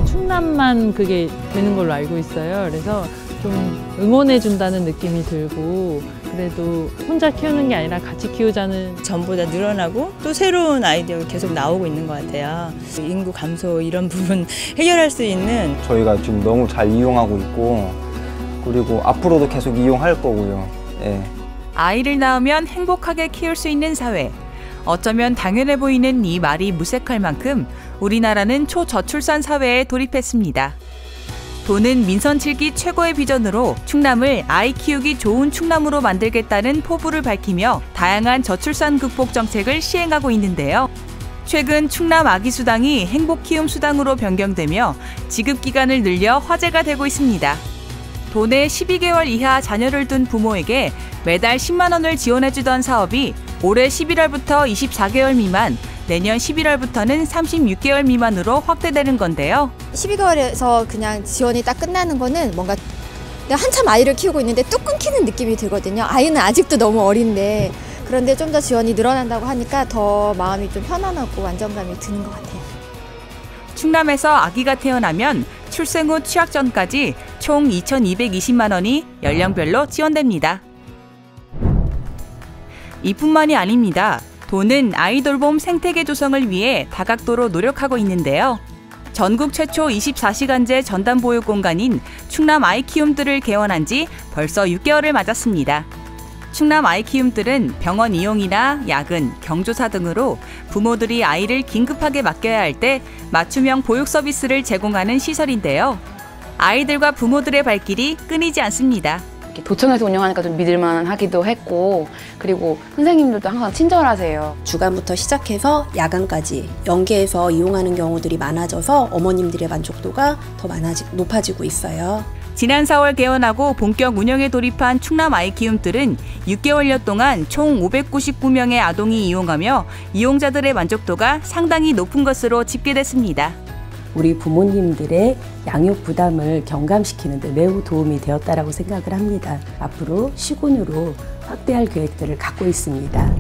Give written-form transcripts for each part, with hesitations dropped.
충남만 그게 되는 걸로 알고 있어요. 그래서 좀 응원해 준다는 느낌이 들고, 그래도 혼자 키우는 게 아니라 같이 키우자는. 전보다 늘어나고 또 새로운 아이디어가 계속 나오고 있는 것 같아요. 인구 감소 이런 부분 해결할 수 있는. 저희가 지금 너무 잘 이용하고 있고, 그리고 앞으로도 계속 이용할 거고요. 예. 아이를 낳으면 행복하게 키울 수 있는 사회. 어쩌면 당연해 보이는 이 말이 무색할 만큼 우리나라는 초저출산 사회에 돌입했습니다. 도는 민선 7기 최고의 비전으로 충남을 아이 키우기 좋은 충남으로 만들겠다는 포부를 밝히며 다양한 저출산 극복 정책을 시행하고 있는데요. 최근 충남 아기 수당이 행복 키움 수당으로 변경되며 지급 기간을 늘려 화제가 되고 있습니다. 도내 12개월 이하 자녀를 둔 부모에게 매달 10만 원을 지원해주던 사업이 올해 11월부터 24개월 미만, 내년 11월부터는 36개월 미만으로 확대되는 건데요. 12개월에서 그냥 지원이 딱 끝나는 거는 뭔가 내가 한참 아이를 키우고 있는데 뚝 끊기는 느낌이 들거든요. 아이는 아직도 너무 어린데, 그런데 좀 더 지원이 늘어난다고 하니까 더 마음이 좀 편안하고 안정감이 드는 것 같아요. 충남에서 아기가 태어나면 출생 후 취약 전까지 총 2,220만 원이 연령별로 지원됩니다. 이뿐만이 아닙니다. 도는 아이 돌봄 생태계 조성을 위해 다각도로 노력하고 있는데요. 전국 최초 24시간제 전담 보육 공간인 충남 아이키움들을 개원한 지 벌써 6개월을 맞았습니다. 충남 아이키움들은 병원 이용이나 야근, 경조사 등으로 부모들이 아이를 긴급하게 맡겨야 할 때 맞춤형 보육 서비스를 제공하는 시설인데요. 아이들과 부모들의 발길이 끊이지 않습니다. 도청에서 운영하니까 좀 믿을만하기도 했고, 그리고 선생님들도 항상 친절하세요. 주간부터 시작해서 야간까지 연계해서 이용하는 경우들이 많아져서 어머님들의 만족도가 더 높아지고 있어요. 지난 4월 개원하고 본격 운영에 돌입한 충남 아이키움들은 6개월여 동안 총 599명의 아동이 이용하며 이용자들의 만족도가 상당히 높은 것으로 집계됐습니다. 우리 부모님들의 양육 부담을 경감시키는 데 매우 도움이 되었다고 생각을 합니다. 앞으로 시군으로 확대할 계획들을 갖고 있습니다.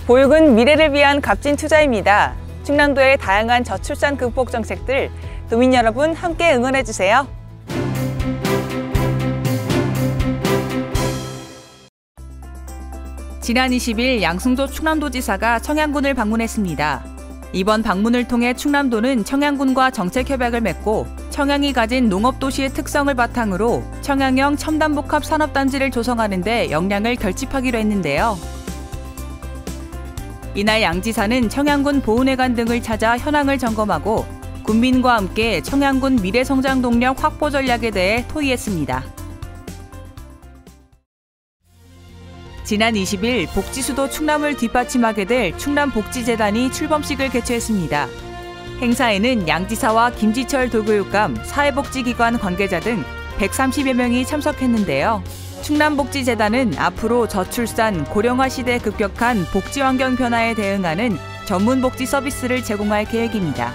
보육은 미래를 위한 값진 투자입니다. 충남도의 다양한 저출산 극복 정책들, 도민 여러분 함께 응원해 주세요. 지난 20일 양승조 충남도지사가 청양군을 방문했습니다. 이번 방문을 통해 충남도는 청양군과 정책 협약을 맺고 청양이 가진 농업도시의 특성을 바탕으로 청양형 첨단복합 산업단지를 조성하는 데 역량을 결집하기로 했는데요. 이날 양 지사는 청양군 보훈회관 등을 찾아 현황을 점검하고 군민과 함께 청양군 미래성장 동력 확보 전략에 대해 토의했습니다. 지난 20일 복지수도 충남을 뒷받침하게 될 충남복지재단이 출범식을 개최했습니다. 행사에는 양 지사와 김지철 도교육감, 사회복지기관 관계자 등 130여 명이 참석했는데요. 충남복지재단은 앞으로 저출산, 고령화 시대에 급격한 복지환경 변화에 대응하는 전문 복지 서비스를 제공할 계획입니다.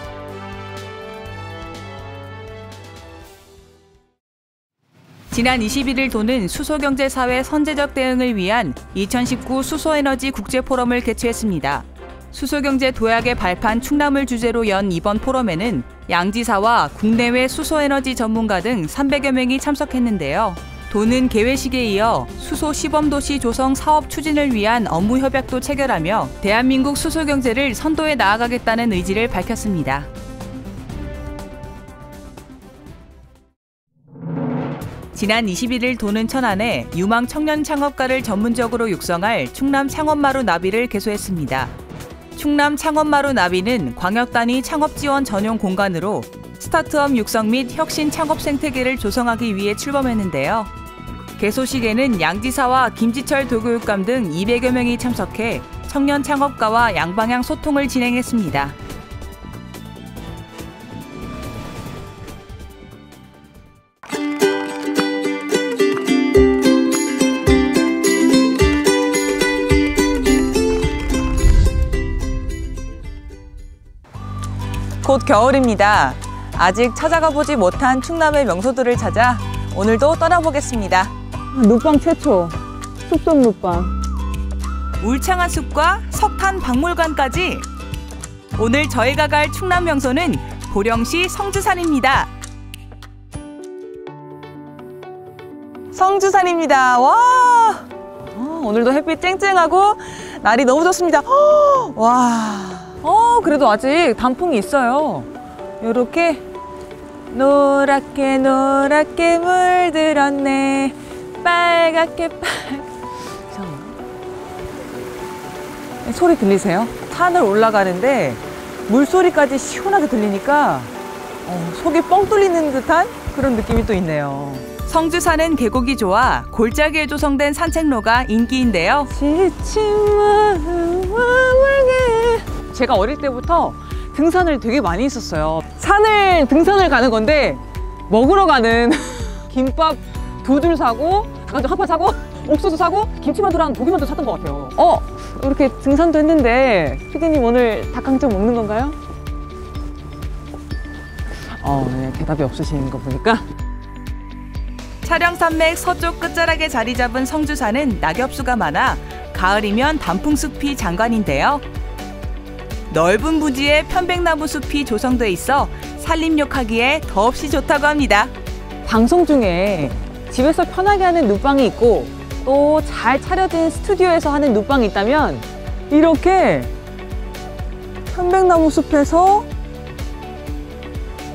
지난 21일 도는 수소경제사회 선제적 대응을 위한 2019 수소에너지 국제포럼을 개최했습니다. 수소경제 도약의 발판 충남을 주제로 연 이번 포럼에는 양 지사와 국내외 수소에너지 전문가 등 300여 명이 참석했는데요. 도는 개회식에 이어 수소 시범도시 조성 사업 추진을 위한 업무 협약도 체결하며 대한민국 수소경제를 선도해 나아가겠다는 의지를 밝혔습니다. 지난 21일 도는 천안에 유망 청년 창업가를 전문적으로 육성할 충남 창업마루 나비를 개소했습니다. 충남 창업마루 나비는 광역단위 창업지원 전용 공간으로 스타트업 육성 및 혁신 창업 생태계를 조성하기 위해 출범했는데요. 개소식에는 양 지사와 김지철 도교육감 등 200여 명이 참석해 청년 창업가와 양방향 소통을 진행했습니다. 곧 겨울입니다. 아직 찾아가 보지 못한 충남의 명소들을 찾아 오늘도 떠나보겠습니다. 눕방 최초, 숲속 눕방. 울창한 숲과 석탄 박물관까지. 오늘 저희가 갈 충남 명소는 보령시 성주산입니다. 성주산입니다. 와, 오늘도 햇빛 쨍쨍하고 날이 너무 좋습니다. 와, 그래도 아직 단풍이 있어요. 이렇게 노랗게 노랗게 물들었네. 빨갛게 소리 들리세요? 산을 올라가는데 물소리까지 시원하게 들리니까 속이 뻥 뚫리는 듯한 그런 느낌이 또 있네요. 성주산은 계곡이 좋아 골짜기에 조성된 산책로가 인기인데요. 제가 어릴 때부터 등산을 되게 많이 했었어요. 등산을 가는 건데 먹으러 가는 김밥 2줄 사고, 한판 사고, 옥수수 사고, 김치만두랑 고기만두 샀던 것 같아요. 이렇게 등산도 했는데 피디님 오늘 닭강정 먹는 건가요? 네, 대답이 없으신 거 보니까. 촬영산맥 서쪽 끝자락에 자리 잡은 성주산은 낙엽수가 많아 가을이면 단풍숲이 장관인데요. 넓은 부지에 편백나무 숲이 조성돼 있어 산림욕하기에 더없이 좋다고 합니다. 방송 중에 집에서 편하게 하는 눕방이 있고 또 잘 차려진 스튜디오에서 하는 눕방이 있다면 이렇게 편백나무 숲에서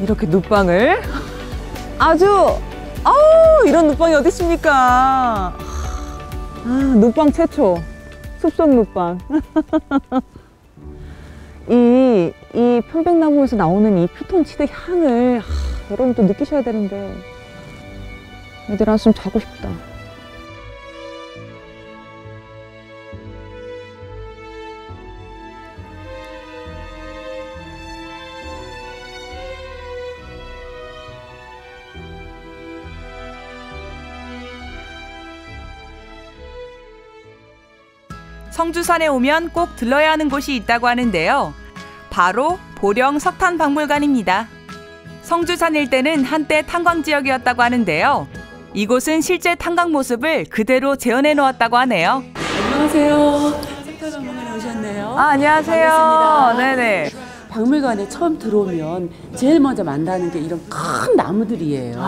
이렇게 눕방을 이런 눕방이 어디 있습니까? 눕방 최초, 숲속 눕방. 이 편백나무에서 나오는 이 피톤치드 향을 여러분도 느끼셔야 되는데 애들 한숨 자고 싶다. 성주산에 오면 꼭 들러야 하는 곳이 있다고 하는데요. 바로 보령 석탄박물관입니다. 성주산 일대는 한때 탄광지역이었다고 하는데요. 이곳은 실제 탄광 모습을 그대로 재현해 놓았다고 하네요. 안녕하세요. 석탄박물관에 오셨네요. 안녕하세요. 반갑습니다. 네네. 박물관에 처음 들어오면 제일 먼저 만나는 게 이런 큰 나무들이에요.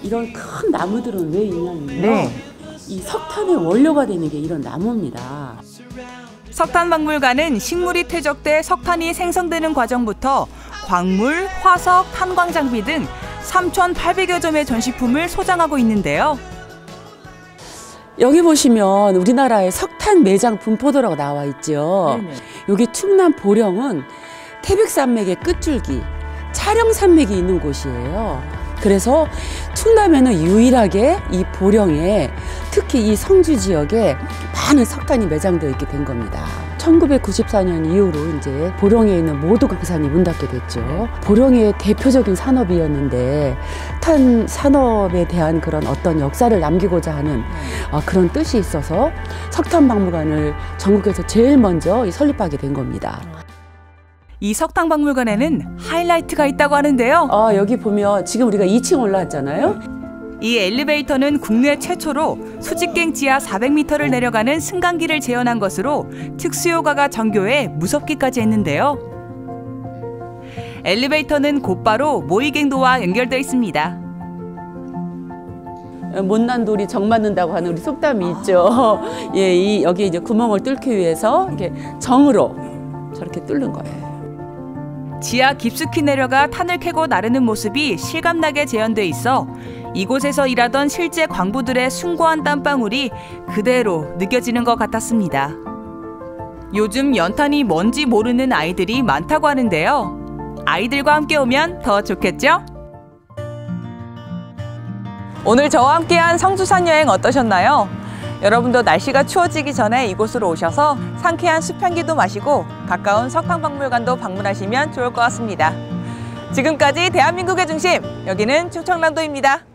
이런 큰 나무들은 왜 있냐면요. 네. 이 석탄의 원료가 되는 게 이런 나무입니다. 석탄박물관은 식물이 퇴적돼 석탄이 생성되는 과정부터 광물, 화석, 탄광 장비 등 3,800여 점의 전시품을 소장하고 있는데요. 여기 보시면 우리나라의 석탄 매장 분포도라고 나와 있죠. 여기 충남 보령은 태백산맥의 끝줄기, 촬영산맥이 있는 곳이에요. 그래서 충남에는 유일하게 이 보령에 특히 이 성주 지역에 많은 석탄이 매장되어 있게 된 겁니다. 1994년 이후로 이제 보령에 있는 모두 광산이 문 닫게 됐죠. 보령의 대표적인 산업이었는데 탄 산업에 대한 그런 어떤 역사를 남기고자 하는 그런 뜻이 있어서 석탄박물관을 전국에서 제일 먼저 설립하게 된 겁니다. 이 석탄박물관에는 하이라이트가 있다고 하는데요. 여기 보면 지금 우리가 2층 올라왔잖아요. 이 엘리베이터는 국내 최초로 수직갱 지하 400m를 내려가는 승강기를 재현한 것으로 특수효과가 정교해 무섭기까지 했는데요. 엘리베이터는 곧바로 모의갱도와 연결되어 있습니다. 못난 돌이 정 맞는다고 하는 우리 속담이 있죠. 예, 여기 이제 구멍을 뚫기 위해서 이렇게 정으로 저렇게 뚫는 거예요. 지하 깊숙이 내려가 탄을 캐고 나르는 모습이 실감나게 재현돼 있어 이곳에서 일하던 실제 광부들의 숭고한 땀방울이 그대로 느껴지는 것 같았습니다. 요즘 연탄이 뭔지 모르는 아이들이 많다고 하는데요. 아이들과 함께 오면 더 좋겠죠? 오늘 저와 함께한 성주산 여행 어떠셨나요? 여러분도 날씨가 추워지기 전에 이곳으로 오셔서 상쾌한 숲향기도 마시고 가까운 석탄박물관도 방문하시면 좋을 것 같습니다. 지금까지 대한민국의 중심, 여기는 충청남도입니다.